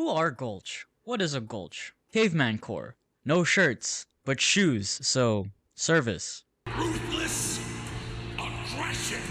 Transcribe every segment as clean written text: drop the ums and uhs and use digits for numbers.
Who are Gulch? What is a Gulch? Caveman core. No shirts, but shoes, so service. Ruthless aggression.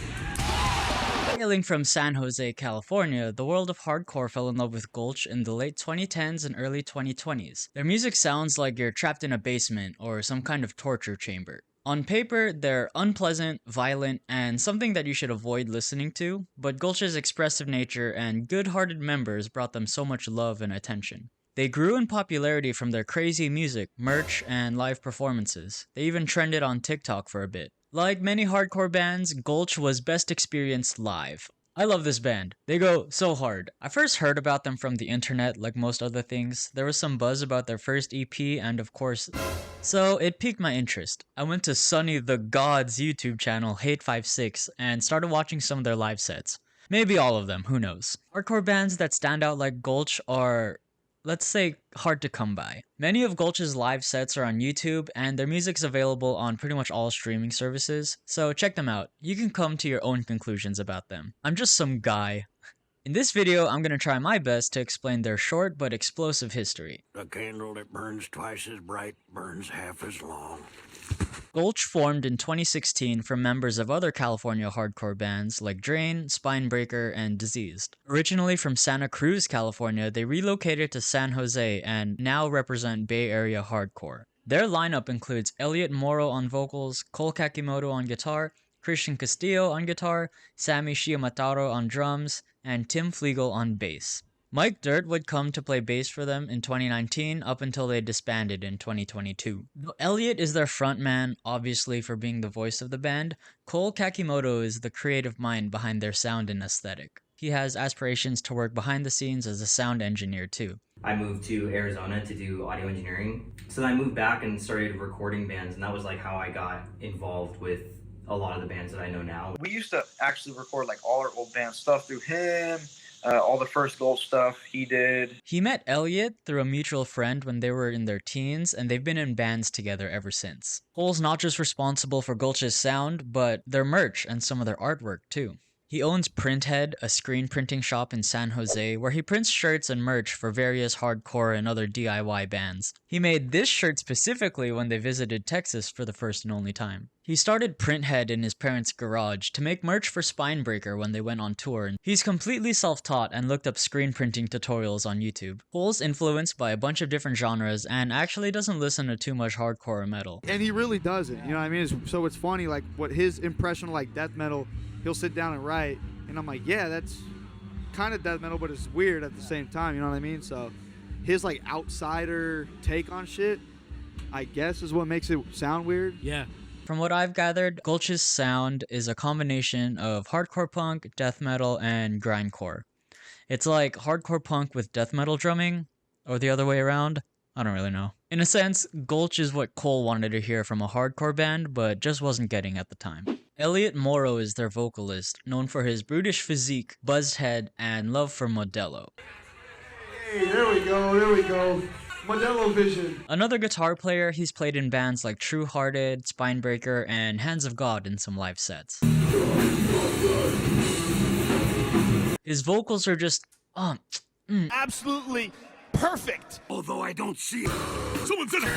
Hailing from San Jose, California, the world of hardcore fell in love with Gulch in the late 2010s and early 2020s. Their music sounds like you're trapped in a basement or some kind of torture chamber. On paper, they're unpleasant, violent, and something that you should avoid listening to, but Gulch's expressive nature and good-hearted members brought them so much love and attention. They grew in popularity from their crazy music, merch, and live performances. They even trended on TikTok for a bit. Like many hardcore bands, Gulch was best experienced live. I love this band. They go so hard. I first heard about them from the internet, like most other things. There was some buzz about their first EP, and of course, so it piqued my interest. I went to Sonny the God's YouTube channel, Hate56, and started watching some of their live sets. Maybe all of them, who knows. Hardcore bands that stand out like Gulch are, let's say, hard to come by. Many of Gulch's live sets are on YouTube, and their music's available on pretty much all streaming services, so check them out. You can come to your own conclusions about them. I'm just some guy. In this video, I'm gonna try my best to explain their short but explosive history. A candle that burns twice as bright burns half as long. Gulch formed in 2016 from members of other California hardcore bands like Drain, Spinebreaker, and Diseased. Originally from Santa Cruz, California, they relocated to San Jose and now represent Bay Area hardcore. Their lineup includes Elliot Morrow on vocals, Cole Kakimoto on guitar, Christian Castillo on guitar, Sammy Shiamataro on drums, and Tim Flegel on bass. Mike Dirt would come to play bass for them in 2019 up until they disbanded in 2022. Though Elliot is their frontman, obviously for being the voice of the band, Cole Kakimoto is the creative mind behind their sound and aesthetic. He has aspirations to work behind the scenes as a sound engineer too. I moved to Arizona to do audio engineering. So then I moved back and started recording bands, and that was like how I got involved with a lot of the bands that I know now. We used to actually record like all our old band stuff through him. All the first Gulch stuff he did. He met Elliot through a mutual friend when they were in their teens, and they've been in bands together ever since. Cole's not just responsible for Gulch's sound, but their merch and some of their artwork too. He owns Printhead, a screen printing shop in San Jose, where he prints shirts and merch for various hardcore and other DIY bands. He made this shirt specifically when they visited Texas for the first and only time. He started Printhead in his parents' garage to make merch for Spinebreaker when they went on tour, and he's completely self-taught and looked up screen printing tutorials on YouTube. Cole's influenced by a bunch of different genres and actually doesn't listen to too much hardcore or metal. And he really doesn't, you know what I mean? So it's funny, like what his impression of like death metal, he'll sit down and write, and I'm like, yeah, that's kind of death metal, but it's weird at the same time, you know what I mean? So his like outsider take on shit, I guess, is what makes it sound weird. Yeah. From what I've gathered, Gulch's sound is a combination of hardcore punk, death metal, and grindcore. It's like hardcore punk with death metal drumming, or the other way around. I don't really know. In a sense, Gulch is what Cole wanted to hear from a hardcore band, but just wasn't getting at the time. Elliot Morrow is their vocalist, known for his brutish physique, buzzed head, and love for Modelo. Hey, there we go. Modelo vision. Another guitar player, he's played in bands like True Hearted, Spinebreaker, and Hands of God in some live sets. His vocals are just, Absolutely perfect. Although I don't see it. Someone's in it.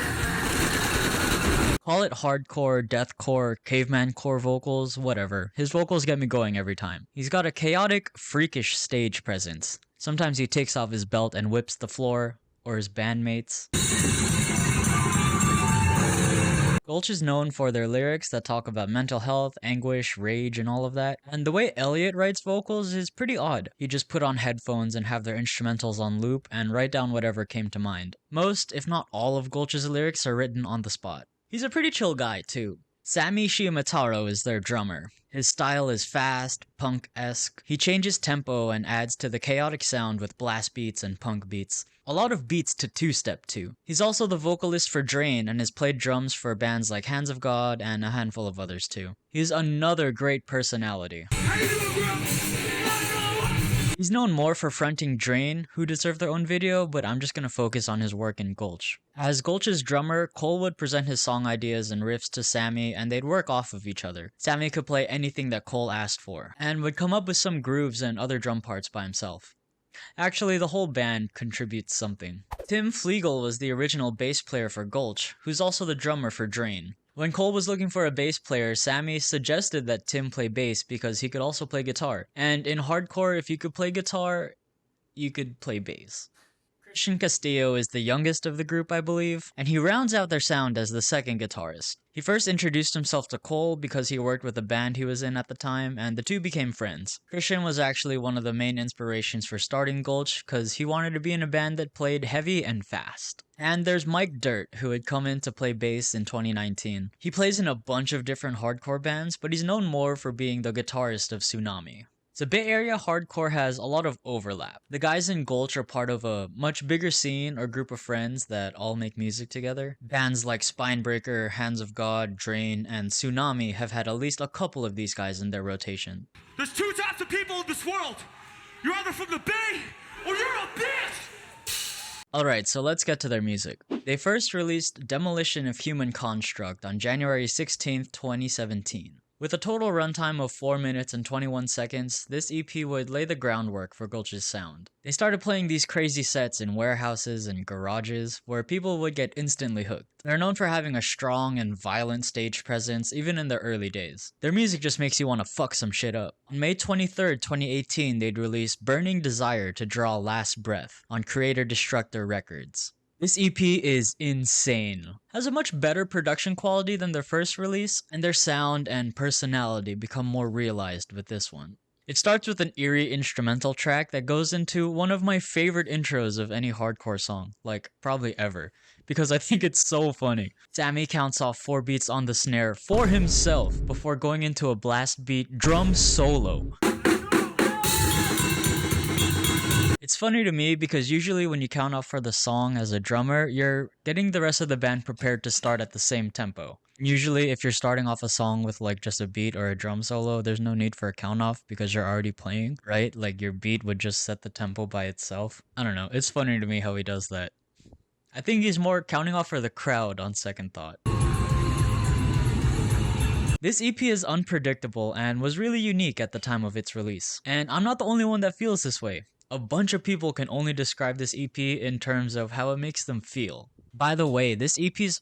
Call it hardcore, deathcore, caveman core vocals, whatever. His vocals get me going every time. He's got a chaotic, freakish stage presence. Sometimes he takes off his belt and whips the floor, or his bandmates. Gulch is known for their lyrics that talk about mental health, anguish, rage, and all of that. And the way Elliot writes vocals is pretty odd. He just put on headphones and have their instrumentals on loop and write down whatever came to mind. Most, if not all of Gulch's lyrics are written on the spot. He's a pretty chill guy too. Sammy Shiamataro is their drummer. His style is fast, punk-esque. He changes tempo and adds to the chaotic sound with blast beats and punk beats. A lot of beats to two-step too. He's also the vocalist for Drain and has played drums for bands like Hands of God and a handful of others too. He's another great personality. He's known more for fronting Drain, who deserve their own video, but I'm just gonna focus on his work in Gulch. As Gulch's drummer, Cole would present his song ideas and riffs to Sammy, and they'd work off of each other. Sammy could play anything that Cole asked for, and would come up with some grooves and other drum parts by himself. Actually, the whole band contributes something. Tim Flegel was the original bass player for Gulch, who's also the drummer for Drain. When Cole was looking for a bass player, Sammy suggested that Tim play bass because he could also play guitar. And in hardcore, if you could play guitar, you could play bass. Christian Castillo is the youngest of the group, I believe, and he rounds out their sound as the second guitarist. He first introduced himself to Cole because he worked with the band he was in at the time, and the two became friends. Christian was actually one of the main inspirations for starting Gulch because he wanted to be in a band that played heavy and fast. And there's Mike Dirt, who had come in to play bass in 2019. He plays in a bunch of different hardcore bands, but he's known more for being the guitarist of Tsunami. So Bay Area hardcore has a lot of overlap. The guys in Gulch are part of a much bigger scene or group of friends that all make music together. Bands like Spinebreaker, Hands of God, Drain, and Tsunami have had at least a couple of these guys in their rotation. There's two types of people in this world. You're either from the Bay or you're a bitch. Alright, so let's get to their music. They first released Demolition of Human Construct on January 16th, 2017. With a total runtime of 4 minutes and 21 seconds, this EP would lay the groundwork for Gulch's sound. They started playing these crazy sets in warehouses and garages, where people would get instantly hooked. They're known for having a strong and violent stage presence, even in their early days. Their music just makes you want to fuck some shit up. On May 23rd, 2018, they'd release Burning Desire to Draw Last Breath on Creator Destructor Records. This EP is insane. Has a much better production quality than their first release, and their sound and personality become more realized with this one. It starts with an eerie instrumental track that goes into one of my favorite intros of any hardcore song, like probably ever, because I think it's so funny. Sammy counts off 4 beats on the snare for himself before going into a blast beat drum solo. It's funny to me because usually when you count off for the song as a drummer, you're getting the rest of the band prepared to start at the same tempo. Usually if you're starting off a song with like just a beat or a drum solo, there's no need for a count off because you're already playing, right? Like your beat would just set the tempo by itself. I don't know, it's funny to me how he does that. I think he's more counting off for the crowd on second thought. This EP is unpredictable and was really unique at the time of its release. And I'm not the only one that feels this way. A bunch of people can only describe this EP in terms of how it makes them feel. By the way, this EP's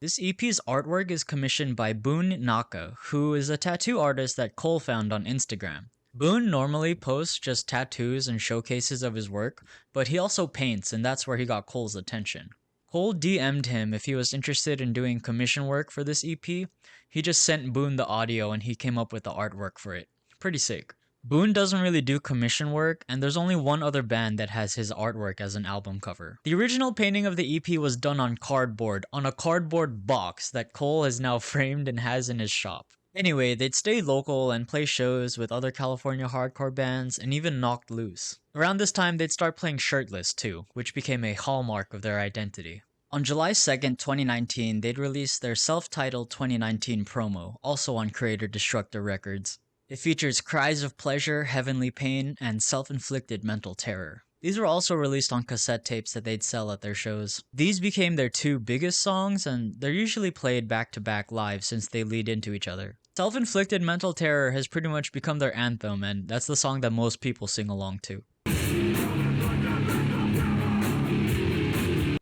artwork is commissioned by Boone Naka, who is a tattoo artist that Cole found on Instagram. Boone normally posts just tattoos and showcases of his work, but he also paints, and that's where he got Cole's attention. Cole DM'd him if he was interested in doing commission work for this EP. He just sent Boone the audio and he came up with the artwork for it. Pretty sick. Boone doesn't really do commission work, and there's only one other band that has his artwork as an album cover. The original painting of the EP was done on cardboard, on a cardboard box that Cole has now framed and has in his shop. Anyway, they'd stay local and play shows with other California hardcore bands and even Knocked Loose. Around this time, they'd start playing shirtless too, which became a hallmark of their identity. On July 2nd, 2019, they'd release their self-titled 2019 promo, also on Creator Destructor Records. It features Cries of Pleasure, Heavenly Pain, and Self-Inflicted Mental Terror. These were also released on cassette tapes that they'd sell at their shows. These became their 2 biggest songs, and they're usually played back-to-back live since they lead into each other. Self-Inflicted Mental Terror has pretty much become their anthem, and that's the song that most people sing along to.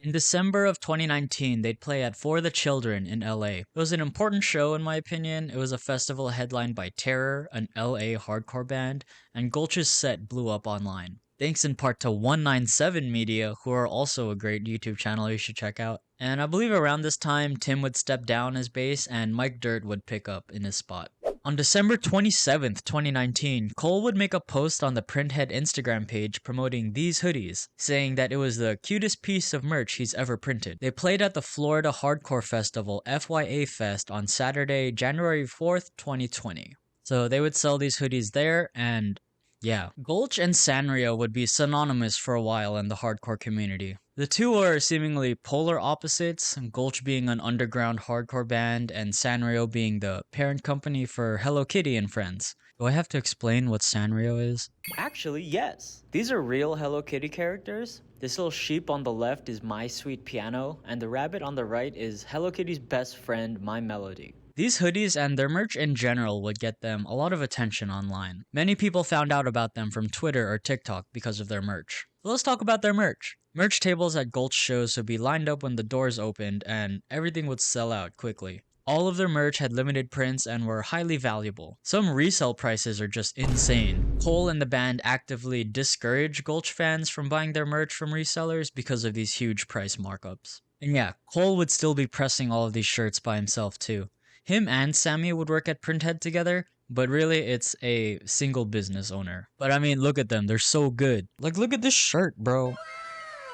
In December of 2019, they'd play at For the Children in LA. It was an important show in my opinion. It was a festival headlined by Terror, an LA hardcore band, and Gulch's set blew up online. Thanks in part to 197 Media, who are also a great YouTube channel you should check out. And I believe around this time, Tim would step down as bass and Mike Dirt would pick up in his spot. On December 27th, 2019, Cole would make a post on the Printhead Instagram page promoting these hoodies, saying that it was the cutest piece of merch he's ever printed. They played at the Florida Hardcore Festival FYA Fest on Saturday, January 4th, 2020. So they would sell these hoodies there, and yeah. Gulch and Sanrio would be synonymous for a while in the hardcore community. The two are seemingly polar opposites, Gulch being an underground hardcore band and Sanrio being the parent company for Hello Kitty and Friends. Do I have to explain what Sanrio is? Actually, yes. These are real Hello Kitty characters. This little sheep on the left is My Sweet Piano, and the rabbit on the right is Hello Kitty's best friend, My Melody. These hoodies and their merch in general would get them a lot of attention online. Many people found out about them from Twitter or TikTok because of their merch. So let's talk about their merch. Merch tables at Gulch shows would be lined up when the doors opened and everything would sell out quickly. All of their merch had limited prints and were highly valuable. Some resale prices are just insane. Cole and the band actively discourage Gulch fans from buying their merch from resellers because of these huge price markups. And yeah, Cole would still be pressing all of these shirts by himself too. Him and Sammy would work at Printhead together, but really it's a single business owner. But I mean, look at them, they're so good. Like, look at this shirt, bro.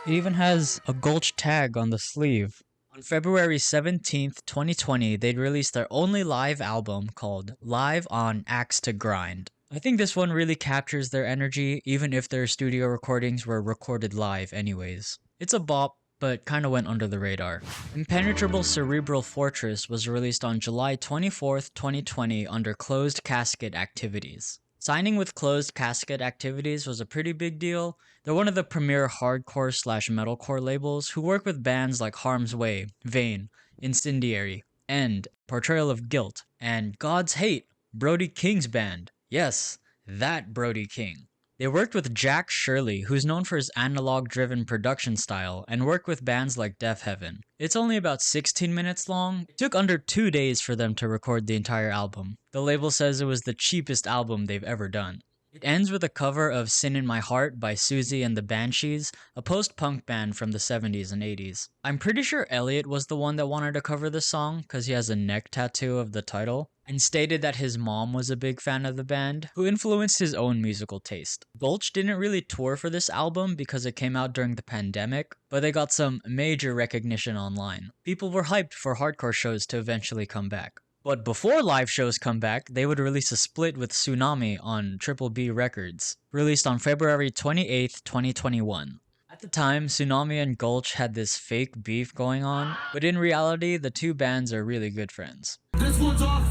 It even has a Gulch tag on the sleeve. On February 17th, 2020, they'd released their only live album called Live on Axe to Grind. I think this one really captures their energy, even if their studio recordings were recorded live anyways. It's a bop, but kinda went under the radar. Impenetrable Cerebral Fortress was released on July 24th, 2020 under Closed Casket Activities. Signing with Closed Casket Activities was a pretty big deal. They're one of the premier hardcore/metalcore labels who work with bands like Harm's Way, Vain, Incendiary, End, Portrayal of Guilt, and God's Hate, Brody King's band. Yes, that Brody King. They worked with Jack Shirley, who's known for his analog-driven production style, and worked with bands like Death Heaven. It's only about 16 minutes long. It took under 2 days for them to record the entire album. The label says it was the cheapest album they've ever done. It ends with a cover of Sin in My Heart by Susie and the Banshees, a post-punk band from the 70s and 80s. I'm pretty sure Elliot was the one that wanted to cover this song because he has a neck tattoo of the title, and stated that his mom was a big fan of the band, who influenced his own musical taste. Gulch didn't really tour for this album because it came out during the pandemic, but they got some major recognition online. People were hyped for hardcore shows to eventually come back. But before live shows come back, they would release a split with Tsunami on Triple B Records, released on February 28th, 2021. At the time, Tsunami and Gulch had this fake beef going on, but in reality, the two bands are really good friends. This one's off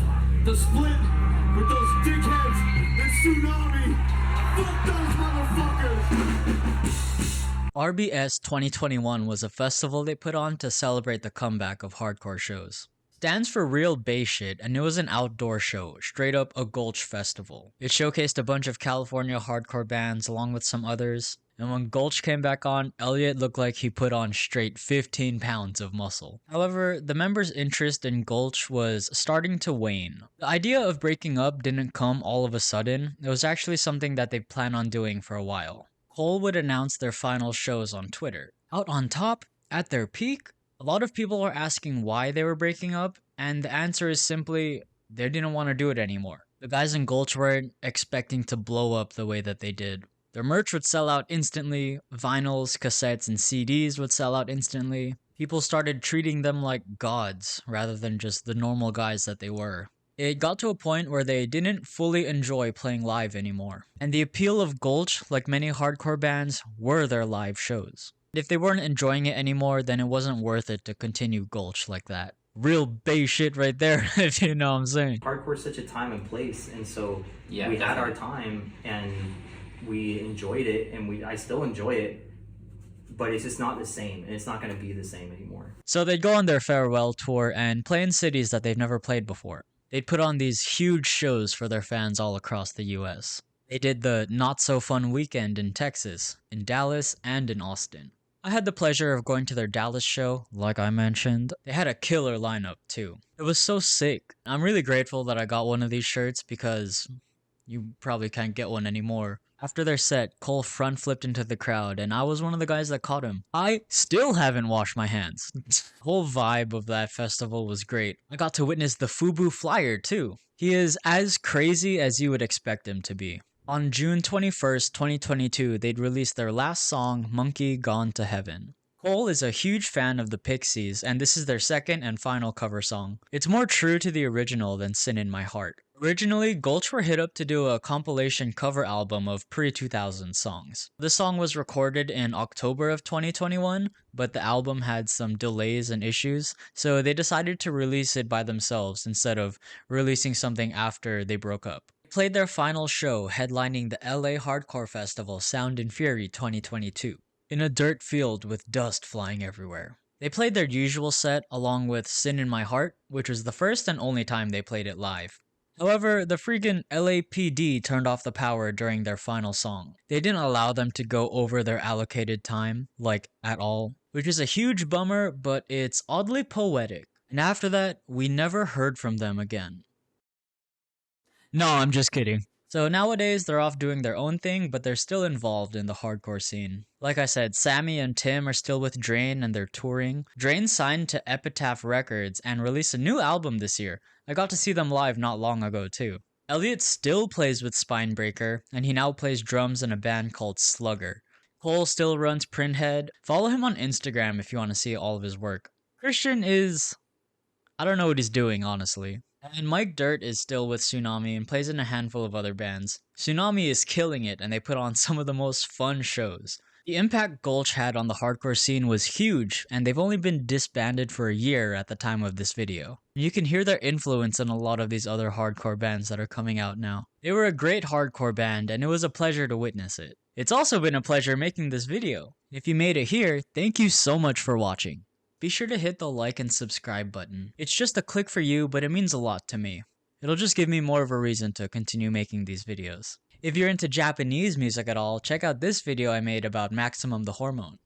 the split with those dickheads and Tsunami. Fuck those motherfuckers. RBS 2021 was a festival they put on to celebrate the comeback of hardcore shows. Stands for Real Bass Shit, and it was an outdoor show, straight up a Gulch festival. It showcased a bunch of California hardcore bands along with some others, and when Gulch came back on, Elliot looked like he put on straight 15 pounds of muscle. However, the members' interest in Gulch was starting to wane. The idea of breaking up didn't come all of a sudden, it was actually something that they planned on doing for a while. Cole would announce their final shows on Twitter. Out on top? At their peak? A lot of people are asking why they were breaking up, and the answer is simply, they didn't want to do it anymore. The guys in Gulch weren't expecting to blow up the way that they did. Their merch would sell out instantly, vinyls, cassettes, and CDs would sell out instantly. People started treating them like gods, rather than just the normal guys that they were. It got to a point where they didn't fully enjoy playing live anymore. And the appeal of Gulch, like many hardcore bands, were their live shows. If they weren't enjoying it anymore, then it wasn't worth it to continue Gulch like that. Real bass shit right there, if you know what I'm saying. Hardcore is such a time and place, and so Yeah, we had our time and we enjoyed it, and I still enjoy it, but it's just not the same, and it's not going to be the same anymore. So they'd go on their farewell tour and play in cities that they've never played before. They'd put on these huge shows for their fans all across the US. They did the Not So Fun Weekend in Texas, in Dallas, and in Austin. I had the pleasure of going to their Dallas show, like I mentioned. They had a killer lineup, too. It was so sick. I'm really grateful that I got one of these shirts because you probably can't get one anymore. After their set, Cole front flipped into the crowd, and I was one of the guys that caught him. I still haven't washed my hands. The whole vibe of that festival was great. I got to witness the Fubu Flyer, too. He is as crazy as you would expect him to be. On June 21st, 2022, they'd released their last song, Monkey Gone to Heaven. Cole is a huge fan of the Pixies, and this is their second and final cover song. It's more true to the original than Sin in My Heart. Originally, Gulch were hit up to do a compilation cover album of pre-2000 songs. The song was recorded in October of 2021, but the album had some delays and issues, so they decided to release it by themselves instead of releasing something after they broke up. They played their final show headlining the LA Hardcore Festival Sound and Fury 2022, in a dirt field with dust flying everywhere. They played their usual set along with Sin in My Heart, which was the first and only time they played it live. However, the freaking LAPD turned off the power during their final song. They didn't allow them to go over their allocated time, like at all, which is a huge bummer, but it's oddly poetic. And after that, we never heard from them again. No, I'm just kidding. So nowadays, they're off doing their own thing, but they're still involved in the hardcore scene. Like I said, Sammy and Tim are still with Drain and they're touring. Drain signed to Epitaph Records and released a new album this year. I got to see them live not long ago too. Elliot still plays with Spinebreaker, and he now plays drums in a band called Slugger. Cole still runs Printhead. Follow him on Instagram if you want to see all of his work. Christian is... I don't know what he's doing, honestly. And Mike Dirt is still with Tsunami and plays in a handful of other bands. Tsunami is killing it and they put on some of the most fun shows. The impact Gulch had on the hardcore scene was huge, and they've only been disbanded for a year at the time of this video. You can hear their influence in a lot of these other hardcore bands that are coming out now. They were a great hardcore band and it was a pleasure to witness it. It's also been a pleasure making this video. If you made it here, thank you so much for watching. Be sure to hit the like and subscribe button. It's just a click for you, but it means a lot to me. It'll just give me more of a reason to continue making these videos. If you're into Japanese music at all, check out this video I made about Maximum the Hormone.